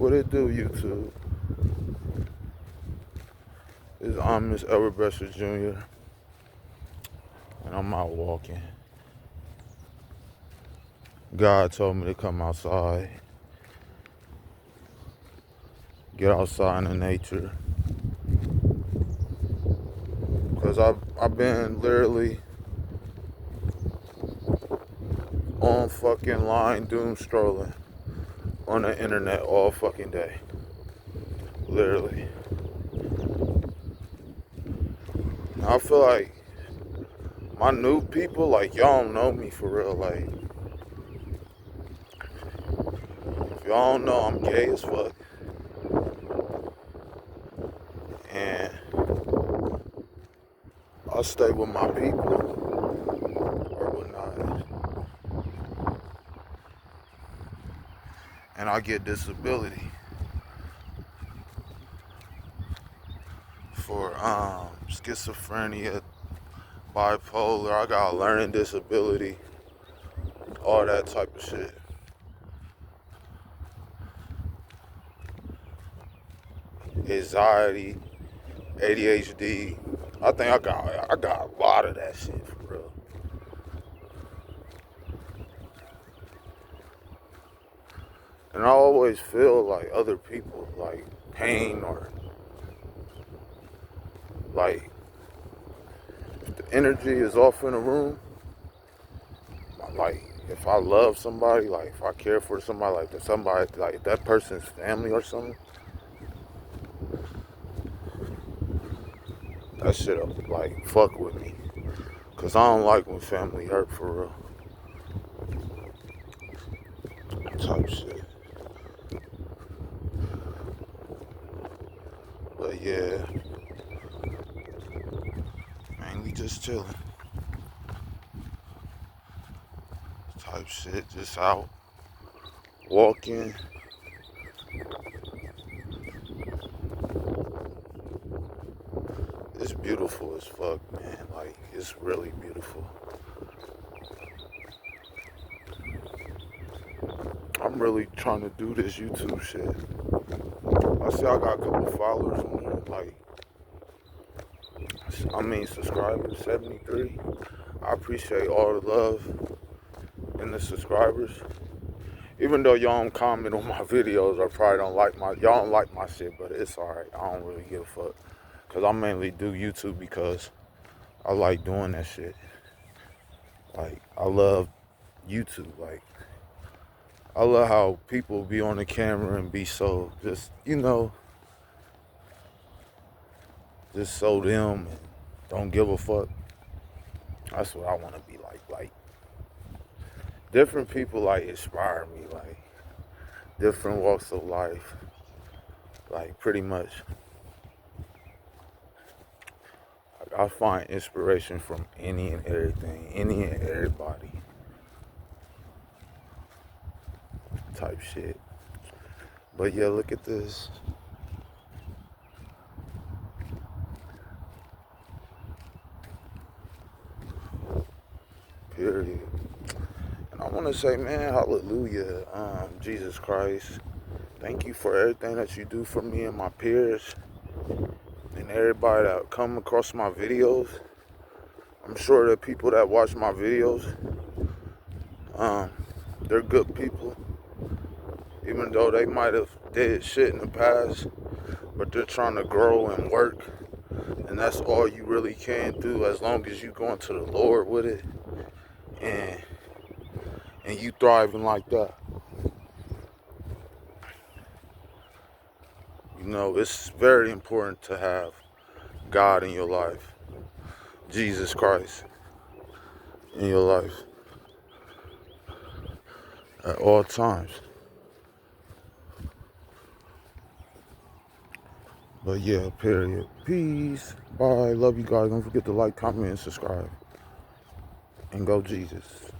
What it do, YouTube? I'm Miss Albert Besser Jr. and I'm out walking. God told me to come outside, get outside in nature, because I've been literally on fucking line doom strolling on the internet all fucking day, literally. I feel like my new people, like, y'all don't know me for real. Like, if y'all don't know, I'm gay as fuck, and I stay with my people or whatnot, and I get disability for schizophrenia, bipolar. I got a learning disability, all that type of shit. Anxiety, ADHD. I think I got a lot of that shit for real. And I always feel like other people, like pain, or like if the energy is off in a room, like if I love somebody, like if I care for somebody, like that somebody, like that person's family or something, that shit like fuck with me. Cause I don't like when family hurt for real. Type shit. But yeah, mainly just chilling. Type shit, just out walking. It's beautiful as fuck, man. Like, it's really beautiful. I'm really trying to do this YouTube shit. I see I got a couple followers on here, like, subscribers, 73. I appreciate all the love and the subscribers. Even though y'all don't comment on my videos or probably y'all don't like my shit, but it's alright. I don't really give a fuck. Cause I mainly do YouTube because I like doing that shit. Like, I love YouTube. Like, I love how people be on the camera and be so just, just so them and don't give a fuck. That's what I want to be like. Like, different people, like, inspire me. Like, different walks of life. Like, pretty much. Like, I find inspiration from any and everything, any and everybody. Type shit. But yeah, look at this. Period. And I want to say, man, hallelujah, Jesus Christ. Thank you for everything that you do for me and my peers and everybody that come across my videos. I'm sure the people that watch my videos, they're good people. Even though they might have did shit in the past, but they're trying to grow and work. And that's all you really can do, as long as you going to the Lord with it and you thriving like that. You know, it's very important to have God in your life, Jesus Christ in your life at all times. But yeah, period. Peace. Bye. Love you guys. Don't forget to like, comment, and subscribe. And go Jesus.